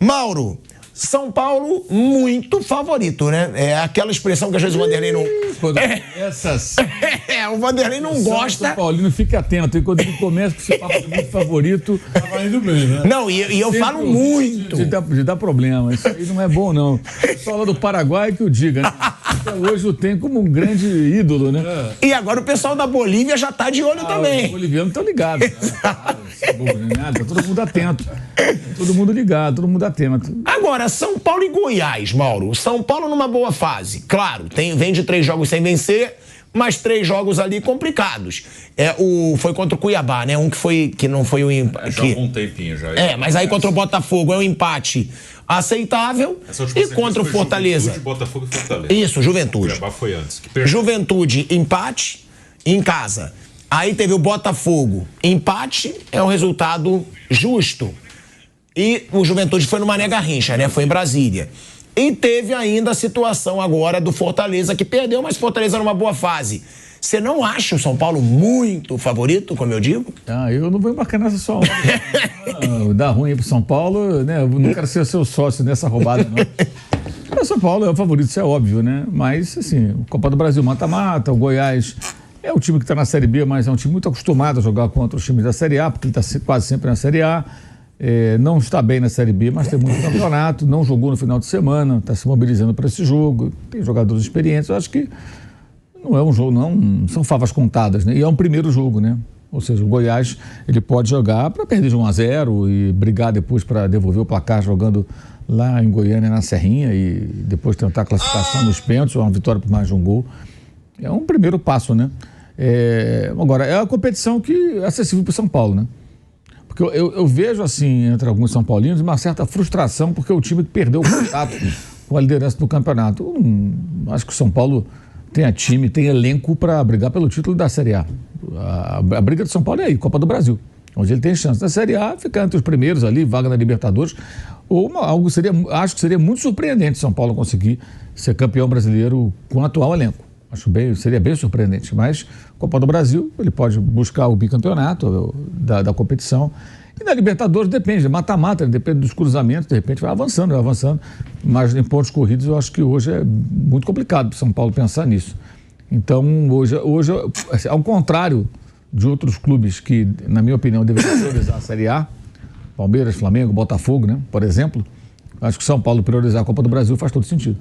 Mauro, São Paulo muito favorito, né? É aquela expressão que às vezes o Vanderlei não... o Vanderlei não gosta. São Paulino fica atento. E quando ele começa com esse papo de muito favorito, tava indo bem, né? Não, e eu falo muito. De dar problema. Isso aí não é bom, não. Só lá do Paraguai que o diga, né? Até hoje o tem como um grande ídolo, né? E agora o pessoal da Bolívia já tá de olho também. Os bolivianos estão ligados. Né? Tá todo mundo atento. Todo mundo ligado, todo mundo atento. Agora, São Paulo e Goiás, Mauro. São Paulo numa boa fase. Claro, vem de 3 jogos sem vencer, mas 3 jogos ali complicados. Foi contra o Cuiabá, né? Que não foi o empate. Já um tempinho já. Mas aí contra o Botafogo é um empate aceitável. E contra o Fortaleza. Juventude, Botafogo e Fortaleza. Isso, Juventude. Cuiabá foi antes. Juventude, empate em casa. Aí teve o Botafogo, empate, é um resultado justo. E o Juventude foi no Mané Garrincha, né? Foi em Brasília. E teve ainda a situação agora do Fortaleza, que perdeu, mas Fortaleza numa boa fase. Você não acha o São Paulo muito favorito, como eu digo? Eu não vou embarcar nessa só. Dá ruim aí pro São Paulo, né? Eu não quero ser seu sócio nessa roubada, não. O São Paulo é o favorito, isso é óbvio, né? Mas, assim, o Copa do Brasil mata-mata, o Goiás é o time que está na Série B, mas é um time muito acostumado a jogar contra os times da Série A, porque ele está quase sempre na Série A. Não está bem na Série B, mas tem muito campeonato, não jogou no final de semana, está se mobilizando para esse jogo, tem jogadores experientes. Eu acho que não é um jogo, não são favas contadas, né? E é um primeiro jogo, né? Ou seja, o Goiás, ele pode jogar para perder de 1-0 e brigar depois para devolver o placar jogando lá em Goiânia, na Serrinha, e depois tentar a classificação nos pênaltis, ou uma vitória por mais de um gol. É um primeiro passo, né? Agora, é uma competição que é acessível para o São Paulo, né? Porque eu vejo, assim, entre alguns São Paulinos, uma certa frustração, porque é o time que perdeu o contato com a liderança do campeonato. Acho que o São Paulo tem time, tem elenco para brigar pelo título da Série A. A briga do São Paulo é aí, Copa do Brasil, onde ele tem chance. Na Série A, ficar entre os primeiros ali, vaga na Libertadores, acho que seria muito surpreendente São Paulo conseguir ser campeão brasileiro com o atual elenco. Seria bem surpreendente, mas Copa do Brasil, ele pode buscar o bicampeonato da competição. E na Libertadores depende, mata-mata, depende dos cruzamentos, de repente vai avançando. Mas em pontos corridos eu acho que hoje é muito complicado para o São Paulo pensar nisso. Então, hoje ao contrário de outros clubes que, na minha opinião, deveriam priorizar a Série A, Palmeiras, Flamengo, Botafogo, né, por exemplo, acho que o São Paulo priorizar a Copa do Brasil faz todo sentido.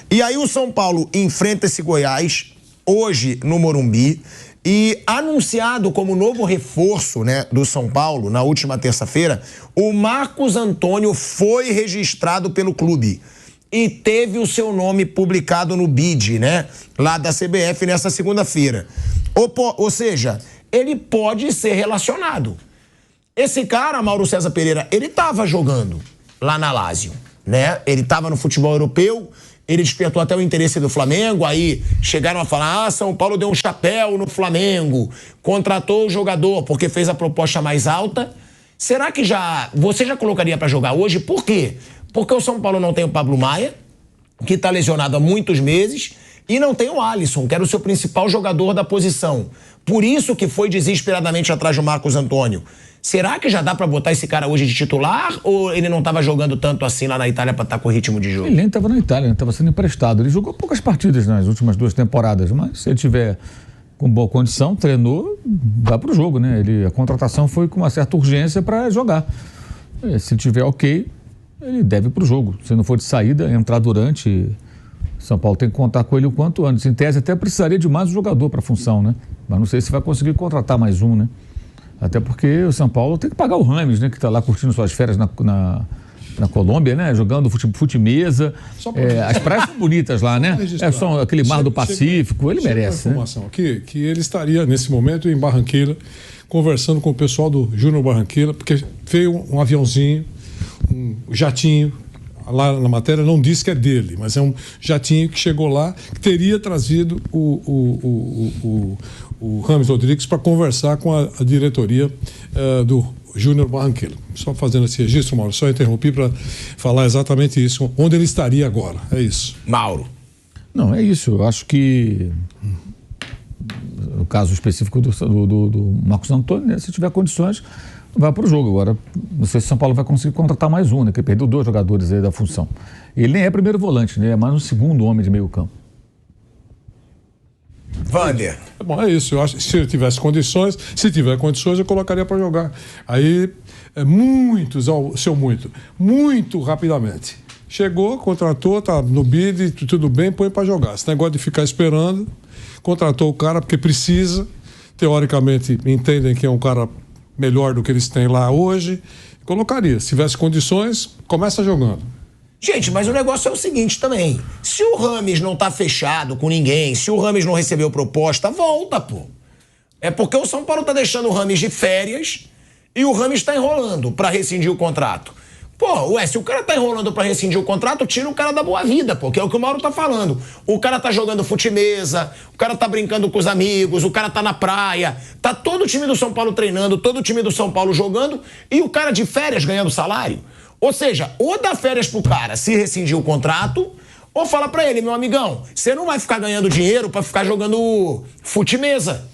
E aí o São Paulo enfrenta esse Goiás hoje no Morumbi e anunciado como novo reforço, né, do São Paulo na última terça-feira, o Marcos Antônio foi registrado pelo clube e teve o seu nome publicado no BID, né, lá da CBF nessa segunda-feira. Ou seja, ele pode ser relacionado. Esse cara, Mauro César Pereira, ele estava jogando lá na Lazio, né? Ele estava no futebol europeu. Ele despertou até o interesse do Flamengo, aí chegaram a falar, São Paulo deu um chapéu no Flamengo, contratou o jogador porque fez a proposta mais alta. Será que você já colocaria para jogar hoje? Por quê? Porque o São Paulo não tem o Pablo Maia, que está lesionado há muitos meses, e não tem o Alisson, que era o seu principal jogador da posição. Por isso que foi desesperadamente atrás do Marcos Antônio. Será que já dá pra botar esse cara hoje de titular ou ele não tava jogando tanto assim lá na Itália pra estar com o ritmo de jogo? Ele nem tava na Itália, né? Tava sendo emprestado. Ele jogou poucas partidas nas últimas 2 temporadas, mas se ele tiver com boa condição, treinou, dá pro jogo, né? A contratação foi com uma certa urgência para jogar. Se ele tiver ok, ele deve ir pro jogo. Se não for de saída, entrar durante. São Paulo tem que contar com ele o quanto antes. Em tese, até precisaria de mais um jogador para a função, né? Mas não sei se vai conseguir contratar mais um, né? Até porque o São Paulo tem que pagar o Rames, né? Que está lá curtindo suas férias na Colômbia, né? Jogando fute-mesa. As praias são bonitas lá, né? Só aquele mar do Pacífico. Ele merece, né? Informação aqui que ele estaria, nesse momento, em Barranquilla, conversando com o pessoal do Júnior Barranquilla, porque veio um aviãozinho, um jatinho. Lá na matéria não diz que é dele, mas é um jatinho que chegou lá, que teria trazido o Rames Rodrigues para conversar com a diretoria do Júnior Barranquilla. Só fazendo esse registro, Mauro, só interrompi para falar exatamente isso, onde ele estaria agora, é isso. Mauro. Não, é isso, eu acho que no caso específico do Marcos Antônio, né, se tiver condições, vai para o jogo. Agora, não sei se o São Paulo vai conseguir contratar mais um, né? Porque perdeu 2 jogadores aí da função. Ele nem é primeiro volante, né? É mais um segundo homem de meio campo. Vander. Bom, é isso. Eu acho que se ele tivesse condições, se tiver condições, eu colocaria para jogar. Aí, muito rapidamente. Chegou, contratou, tá no bid, tudo bem, põe para jogar. Esse negócio de ficar esperando, contratou o cara porque precisa. Teoricamente, entendem que é um cara melhor do que eles têm lá hoje. Colocaria. Se tivesse condições, começa jogando. Gente, mas o negócio é o seguinte também. Se o Rames não tá fechado com ninguém, se o Rames não recebeu proposta, volta, pô. É porque o São Paulo tá deixando o Rames de férias e o Rames tá enrolando pra rescindir o contrato. Pô, se o cara tá enrolando pra rescindir o contrato, tira o cara da boa vida, pô, que é o que o Mauro tá falando. O cara tá jogando fute-mesa, o cara tá brincando com os amigos, o cara tá na praia, tá todo o time do São Paulo treinando, todo o time do São Paulo jogando e o cara de férias ganhando salário. Ou seja, ou dá férias pro cara se rescindir o contrato, ou fala pra ele, meu amigão, você não vai ficar ganhando dinheiro pra ficar jogando fute-mesa.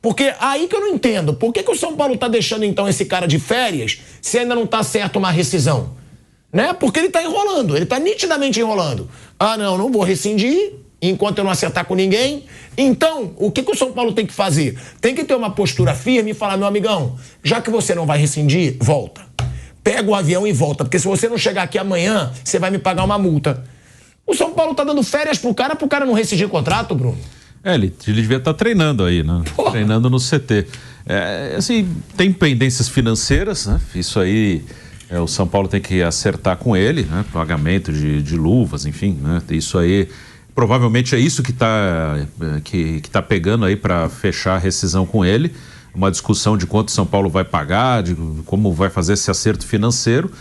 Porque aí que eu não entendo. Por que o São Paulo tá deixando então esse cara de férias se ainda não tá certo uma rescisão? Né? Porque ele tá enrolando, ele tá nitidamente enrolando. Ah, não vou rescindir enquanto eu não acertar com ninguém. Então, o que o São Paulo tem que fazer? Tem que ter uma postura firme e falar, meu amigão, já que você não vai rescindir, volta. Pega o avião e volta, porque se você não chegar aqui amanhã, você vai me pagar uma multa. O São Paulo tá dando férias pro cara não rescindir o contrato, Bruno. Ele devia estar treinando aí, né? Porra. Treinando no CT. Assim, tem pendências financeiras, né? Isso aí, o São Paulo tem que acertar com ele, né? Pagamento de luvas, enfim, né? Isso aí, provavelmente é isso que tá pegando aí para fechar a rescisão com ele. Uma discussão de quanto o São Paulo vai pagar, de como vai fazer esse acerto financeiro.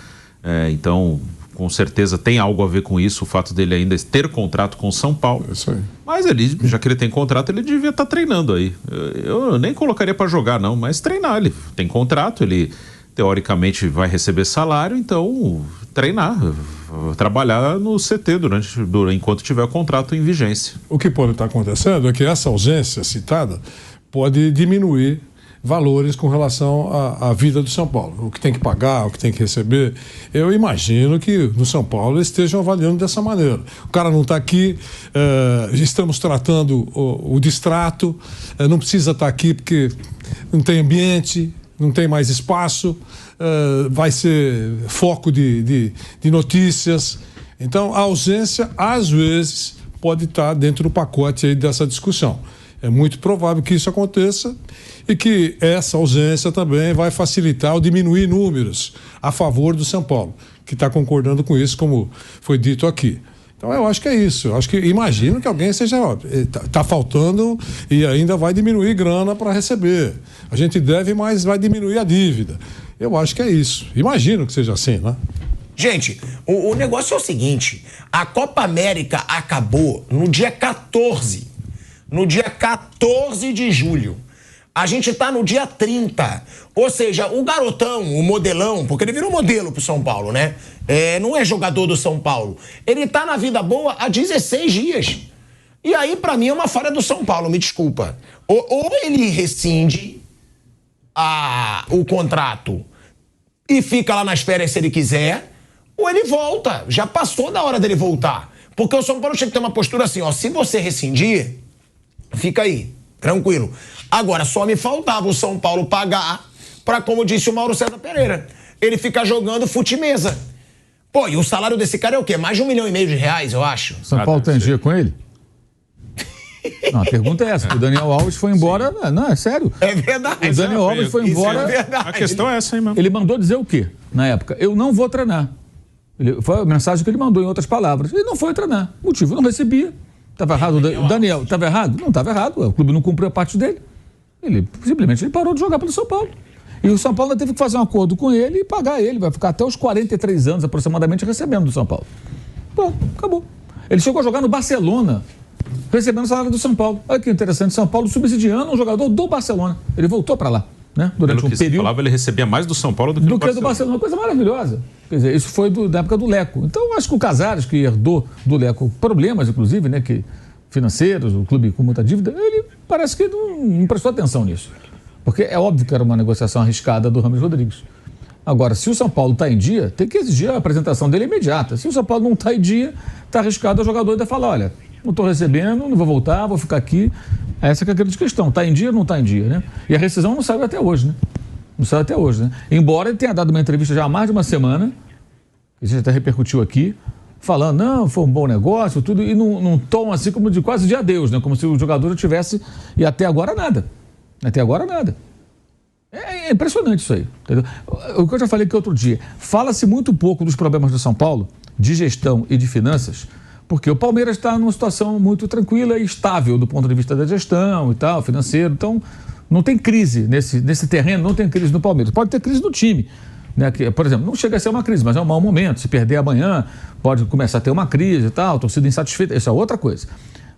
Então, com certeza tem algo a ver com isso, o fato dele ainda ter contrato com o São Paulo. Isso aí. Mas ele, já que ele tem contrato, ele devia estar treinando aí. Eu nem colocaria para jogar não, mas treinar. Ele tem contrato, ele teoricamente vai receber salário, então treinar, trabalhar no CT enquanto tiver o contrato em vigência. O que pode estar acontecendo é que essa ausência citada pode diminuir valores com relação à vida do São Paulo, o que tem que pagar, o que tem que receber. Eu imagino que no São Paulo estejam avaliando dessa maneira. O cara não está aqui, estamos tratando o distrato, não precisa estar aqui porque não tem ambiente, não tem mais espaço, vai ser foco de notícias. Então, a ausência, às vezes, pode estar dentro do pacote aí dessa discussão. É muito provável que isso aconteça e que essa ausência também vai facilitar ou diminuir números a favor do São Paulo, que está concordando com isso, como foi dito aqui. Então, eu acho que é isso. Eu acho que imagino que alguém seja... Está faltando e ainda vai diminuir grana para receber. A gente deve, mas vai diminuir a dívida. Eu acho que é isso. Imagino que seja assim, né? Gente, o negócio é o seguinte. A Copa América acabou no dia 14. No dia 14 de julho. A gente tá no dia 30. Ou seja, o garotão, o modelão, porque ele virou modelo pro São Paulo, né? Não é jogador do São Paulo. Ele tá na vida boa há 16 dias. E aí, pra mim, é uma falha do São Paulo, me desculpa. Ou ele rescinde o contrato e fica lá nas férias se ele quiser, ou ele volta. Já passou da hora dele voltar. Porque o São Paulo tinha que ter uma postura assim, ó, se você rescindir, fica aí, tranquilo. Agora, só me faltava o São Paulo pagar pra, como disse o Mauro César Pereira, ele ficar jogando fute-mesa. Pô, e o salário desse cara é o quê? Mais de R$1,5 milhão, eu acho. São Paulo tem dia com ele? Não, a pergunta é essa. O Daniel Alves foi embora. Não, é sério. É verdade. O Daniel Alves foi embora. É verdade. A questão é essa aí mesmo. Ele mandou dizer o quê na época? Eu não vou treinar. Foi a mensagem que ele mandou em outras palavras. Ele não foi treinar. O motivo, não recebia. Estava errado. O Daniel, estava errado? Não estava errado. O clube não cumpriu a parte dele. Simplesmente parou de jogar pelo São Paulo. E o São Paulo teve que fazer um acordo com ele e pagar ele. Vai ficar até os 43 anos aproximadamente recebendo do São Paulo. Bom, acabou. Ele chegou a jogar no Barcelona, recebendo o salário do São Paulo. Olha que interessante, São Paulo subsidiando um jogador do Barcelona. Ele voltou para lá, né? Durante um período. Falava, ele recebia mais do São Paulo do que do Barcelona. Uma coisa maravilhosa. Quer dizer, isso foi da época do Leco. Então, acho que o Casares, que herdou do Leco problemas, inclusive, né, financeiros, o clube com muita dívida, ele parece que não prestou atenção nisso. Porque é óbvio que era uma negociação arriscada do Rames Rodrigues. Agora, se o São Paulo está em dia, tem que exigir a apresentação dele imediata. Se o São Paulo não está em dia, está arriscado o jogador ainda falar, olha, não estou recebendo, não vou voltar, vou ficar aqui. Essa que é a grande questão. Está em dia ou não está em dia, né? E a rescisão não saiu até hoje, né? Não saiu até hoje, né? Embora ele tenha dado uma entrevista já há mais de uma semana, que a gente até repercutiu aqui, falando, não, foi um bom negócio, tudo, e num tom assim como de quase de adeus, né? Como se o jogador tivesse, e até agora nada. Até agora nada. É impressionante isso aí, entendeu? O que eu já falei aqui outro dia, fala-se muito pouco dos problemas do São Paulo, de gestão e de finanças, porque o Palmeiras está numa situação muito tranquila e estável do ponto de vista da gestão e tal, financeiro, então não tem crise nesse terreno, não tem crise no Palmeiras. Pode ter crise no time, né? Que, por exemplo, não chega a ser uma crise, mas é um mau momento, se perder amanhã pode começar a ter uma crise e tal, torcida insatisfeita, isso é outra coisa.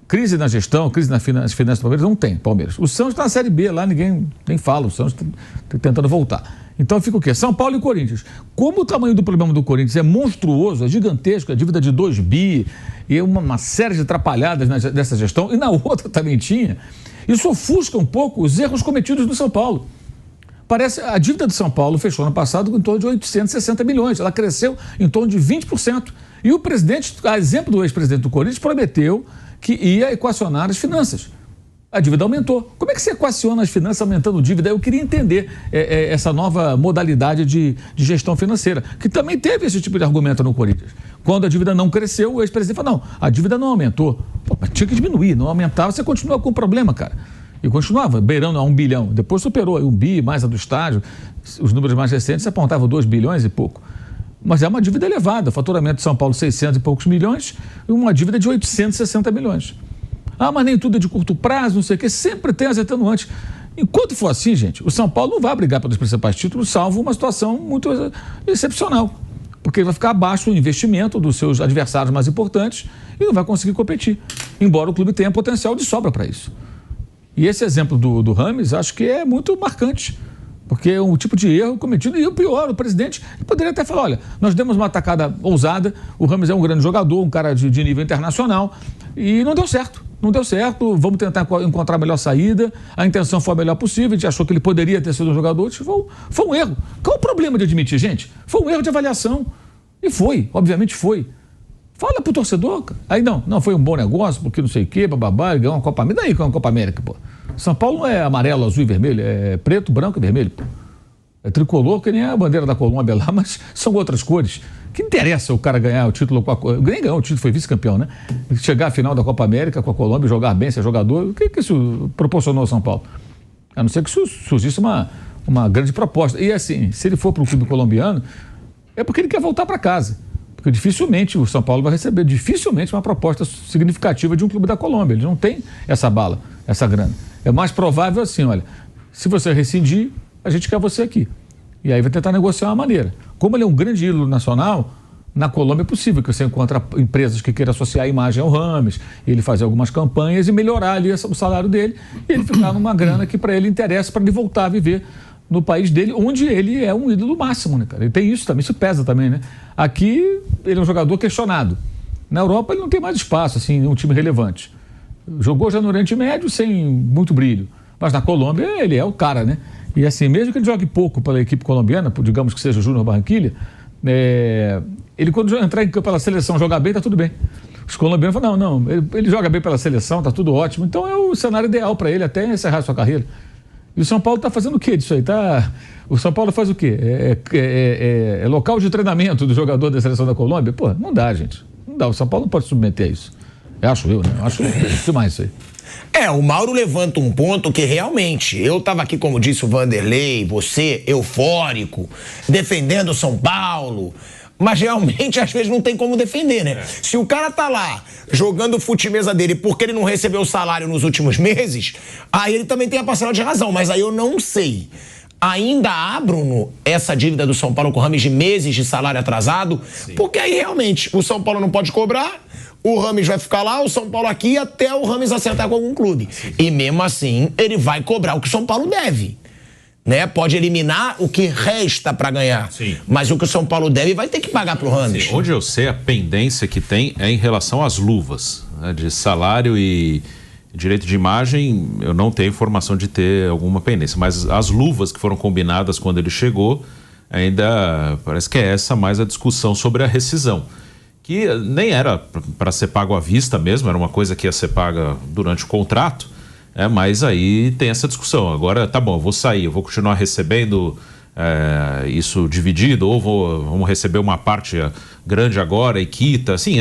Crise na gestão, crise nas finanças do Palmeiras, não tem Palmeiras. O Santos está na Série B, lá ninguém nem fala, o Santos está tentando voltar. Então fica o quê? São Paulo e Corinthians. Como o tamanho do problema do Corinthians é monstruoso, é gigantesco, a dívida de 2 bi, e uma série de atrapalhadas dessa gestão, e na outra também tinha, isso ofusca um pouco os erros cometidos no São Paulo. Parece, a dívida do São Paulo fechou ano passado em torno de 860 milhões, ela cresceu em torno de 20%. E o presidente, a exemplo do ex-presidente do Corinthians, prometeu que ia equacionar as finanças. A dívida aumentou. Como é que você equaciona as finanças aumentando dívida? Eu queria entender essa nova modalidade de gestão financeira, que também teve esse tipo de argumento no Corinthians. Quando a dívida não cresceu, o ex-presidente falou, não, a dívida não aumentou. Pô, mas tinha que diminuir, não aumentava, você continua com o problema, cara. E continuava, beirando a 1 bilhão. Depois superou 1 bi, mais a do estádio. Os números mais recentes apontavam 2 bilhões e pouco. Mas é uma dívida elevada, faturamento de São Paulo 600 e poucos milhões e uma dívida de 860 milhões. Ah, mas nem tudo é de curto prazo, não sei o quê, sempre tem as atenuantes. Enquanto for assim, gente, o São Paulo não vai brigar pelos principais títulos, salvo uma situação muito excepcional, porque ele vai ficar abaixo do investimento dos seus adversários mais importantes e não vai conseguir competir, embora o clube tenha potencial de sobra para isso. E esse exemplo do Rames, acho que é muito marcante. Porque é um tipo de erro cometido. E o pior, o presidente poderia até falar, olha, nós demos uma atacada ousada, o Rames é um grande jogador, um cara de nível internacional, e não deu certo. Não deu certo, vamos tentar encontrar a melhor saída, a intenção foi a melhor possível, a gente achou que ele poderia ter sido um jogador, foi um erro. Qual o problema de admitir, gente? Foi um erro de avaliação. E foi, obviamente foi. Fala pro torcedor, cara. Aí não, foi um bom negócio, porque não sei o quê, bababá, ganhou uma Copa América. Daí que é uma Copa América, pô. São Paulo não é amarelo, azul e vermelho, é preto, branco e vermelho, pô. É tricolor, que nem a bandeira da Colômbia lá, mas são outras cores. Que interessa o cara ganhar o título com a... Nem ganhou o título, foi vice-campeão, né? Chegar à final da Copa América com a Colômbia, jogar bem, ser jogador, o que isso proporcionou ao São Paulo? A não ser que surgisse uma grande proposta. E assim, se ele for para o clube colombiano, é porque ele quer voltar para casa. Porque dificilmente o São Paulo vai receber, uma proposta significativa de um clube da Colômbia. Ele não tem essa bala, essa grana. É mais provável assim, olha, se você rescindir, a gente quer você aqui. E aí vai tentar negociar uma maneira. Como ele é um grande ídolo nacional, na Colômbia é possível que você encontre empresas que queiram associar a imagem ao Rames, ele fazer algumas campanhas e melhorar ali o salário dele, e ele ficar numa grana que para ele interessa, para ele voltar a viver no país dele, onde ele é um ídolo máximo, né, cara? Ele tem isso também, isso pesa também, né? Aqui, ele é um jogador questionado. Na Europa, ele não tem mais espaço, assim, um time relevante. Jogou já no Oriente Médio sem muito brilho. Mas na Colômbia, ele é o cara, né? E assim, mesmo que ele jogue pouco pela equipe colombiana, digamos que seja o Júnior Barranquilla, ele quando entrar em campo pela seleção, jogar bem, tá tudo bem. Os colombianos falam, não, ele joga bem pela seleção, tá tudo ótimo. Então é o cenário ideal para ele até encerrar sua carreira. E o São Paulo está fazendo o quê disso aí? O São Paulo faz o quê? É local de treinamento do jogador da seleção da Colômbia? Pô, não dá, gente. Não dá. O São Paulo não pode submeter a isso. Acho eu, né? Acho demais isso aí. O Mauro levanta um ponto que realmente, eu estava aqui, como disse o Vanderlei, você, eufórico, defendendo o São Paulo, mas realmente às vezes não tem como defender, né? Se o cara tá lá jogando o fute-mesa dele porque ele não recebeu o salário nos últimos meses, aí ele também tem a parcela de razão, mas aí eu não sei. Ainda há, Bruno, essa dívida do São Paulo com o Rames de meses de salário atrasado? Sim. Porque aí realmente o São Paulo não pode cobrar, o Rames vai ficar lá, o São Paulo aqui, até o Rames acertar com algum clube. Sim. E mesmo assim, ele vai cobrar o que o São Paulo deve. Né? Pode eliminar o que resta para ganhar. Sim. Mas o que o São Paulo deve vai ter que pagar pro Rames. Sim. Onde eu sei, a pendência que tem é em relação às luvas, né? De salário e Direito de imagem, eu não tenho informação de ter alguma pendência, mas as luvas que foram combinadas quando ele chegou, ainda parece que é essa mais a discussão sobre a rescisão, que nem era para ser pago à vista mesmo, era uma coisa que ia ser paga durante o contrato, mas aí tem essa discussão. Agora, tá bom, eu vou sair, eu vou continuar recebendo isso dividido, ou vamos receber uma parte grande agora e quita, assim,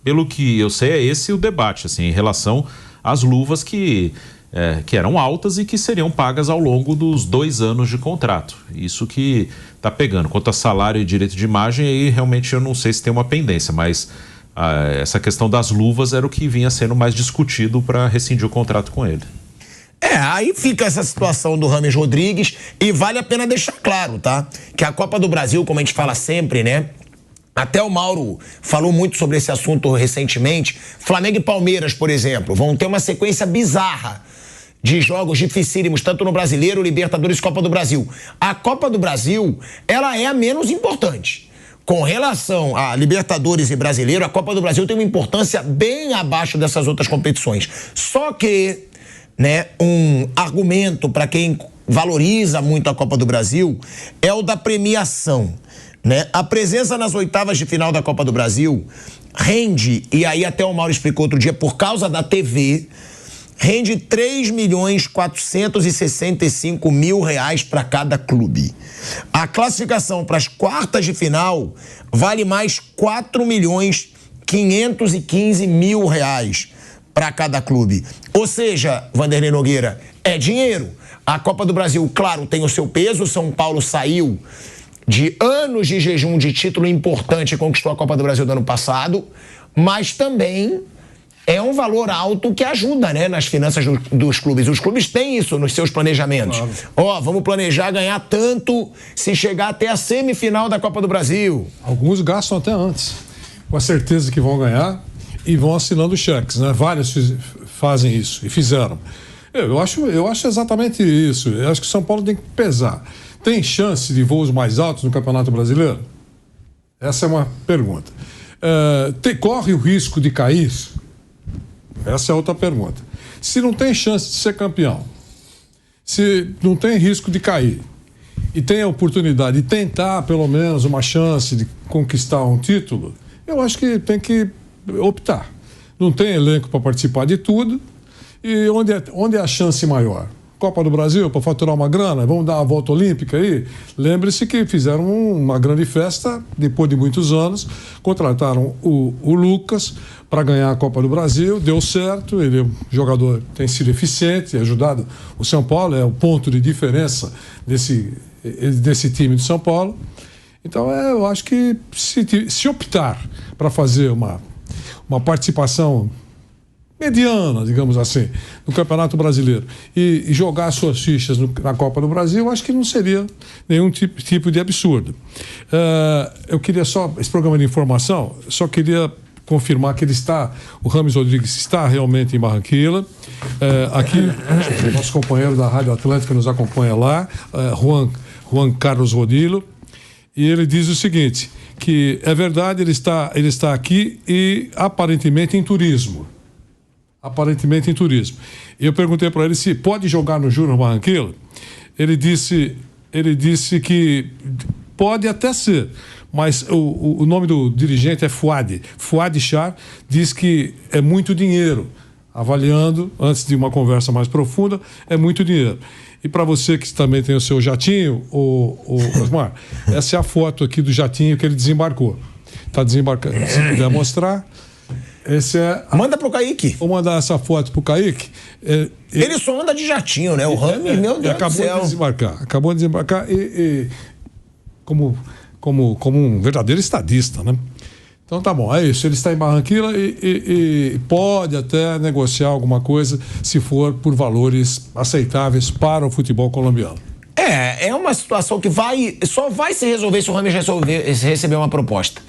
pelo que eu sei, é esse o debate, assim, em relação às luvas que eram altas e que seriam pagas ao longo dos 2 anos de contrato. Isso que está pegando. Quanto a salário e direito de imagem, aí realmente eu não sei se tem uma pendência, mas essa questão das luvas era o que vinha sendo mais discutido para rescindir o contrato com ele. Aí fica essa situação do Rames Rodrigues e vale a pena deixar claro, tá? Que a Copa do Brasil, como a gente fala sempre, né? Até o Mauro falou muito sobre esse assunto recentemente. Flamengo e Palmeiras, por exemplo, vão ter uma sequência bizarra de jogos dificílimos, tanto no Brasileiro, Libertadores e Copa do Brasil. A Copa do Brasil, ela é a menos importante. Com relação a Libertadores e Brasileiro, a Copa do Brasil tem uma importância bem abaixo dessas outras competições. Só que, né, um argumento para quem valoriza muito a Copa do Brasil é o da premiação, né? A presença nas oitavas de final da Copa do Brasil rende, e aí até o Mauro explicou outro dia, por causa da TV, rende R$3.465.000 para cada clube. A classificação para as quartas de final vale mais R$4.515.000 para cada clube. Ou seja, Vanderlei Nogueira, é dinheiro. A Copa do Brasil, claro, tem o seu peso. O São Paulo saiu de anos de jejum de título importante e conquistou a Copa do Brasil do ano passado, mas também é um valor alto que ajuda, né, nas finanças dos clubes. Os clubes têm isso nos seus planejamentos. Claro. Vamos planejar ganhar tanto se chegar até a semifinal da Copa do Brasil. Alguns gastam até antes, com a certeza que vão ganhar, e vão assinando cheques, né? Vários fazem isso e fizeram. Eu acho exatamente isso. Eu acho que o São Paulo tem que pesar. Tem chance de voos mais altos no Campeonato Brasileiro? Essa é uma pergunta. Corre o risco de cair? Essa é outra pergunta. Se não tem chance de ser campeão, se não tem risco de cair e tem a oportunidade de tentar pelo menos uma chance de conquistar um título, eu acho que tem que optar. Não tem elenco para participar de tudo. E onde é a chance maior? Copa do Brasil, para faturar uma grana? Vamos dar uma volta olímpica aí? Lembre-se que fizeram uma grande festa depois de muitos anos, contrataram o Lucas para ganhar a Copa do Brasil, deu certo, ele é um jogador, tem sido eficiente, ajudado o São Paulo, é o ponto de diferença desse time de São Paulo. Então eu acho que se optar para fazer uma participação mediana, digamos assim, no Campeonato Brasileiro e jogar suas fichas na Copa do Brasil, acho que não seria nenhum tipo de absurdo. Eu queria esse programa de informação, só queria confirmar que o Rames Rodrigues está realmente em Barranquilla. Aqui, o nosso companheiro da Rádio Atlântica nos acompanha lá, Juan Carlos Rodilo, e ele diz o seguinte, que é verdade, ele está aqui e aparentemente em turismo. E eu perguntei para ele se pode jogar no Júnior Barranquilla. Ele disse que pode até ser, mas o nome do dirigente é Fouad Char, diz que é muito dinheiro. Avaliando, antes de uma conversa mais profunda, é muito dinheiro. E para você que também tem o seu jatinho, Osmar, essa é a foto aqui do jatinho que ele desembarcou. Está desembarcando. Se puder mostrar... Manda pro Kaique. Vou mandar essa foto pro Kaique. Ele só anda de jatinho, né? O Rames, meu Deus do céu. Acabou de desembarcar e como um verdadeiro estadista, né? Então tá bom, é isso. Ele está em Barranquilla e pode até negociar alguma coisa se for por valores aceitáveis para o futebol colombiano. É uma situação que só vai se resolver se o Rames receber uma proposta.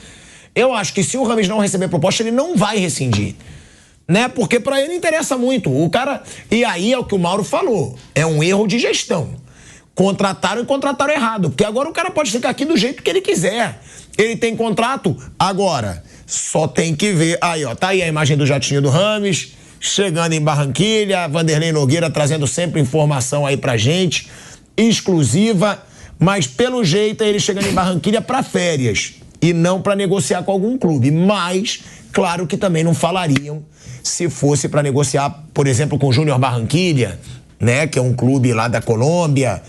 Eu acho que se o Rames não receber proposta, ele não vai rescindir, né? Porque para ele interessa muito. O cara... E aí é o que o Mauro falou. É um erro de gestão. Contrataram errado. Porque agora o cara pode ficar aqui do jeito que ele quiser. Ele tem contrato? Agora, só tem que ver... Aí, ó, tá aí a imagem do jatinho do Rames. chegando em Barranquilha, Vanderlei Nogueira trazendo sempre informação aí pra gente, exclusiva, mas pelo jeito é ele chegando em Barranquilha pra férias e não pra negociar com algum clube. Mas, claro que também não falariam se fosse pra negociar, por exemplo, com o Júnior Barranquilha, né, que é um clube lá da Colômbia.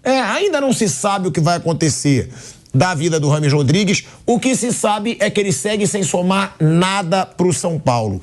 Ainda não se sabe o que vai acontecer da vida do Rames Rodrigues. O que se sabe é que ele segue sem somar nada pro São Paulo.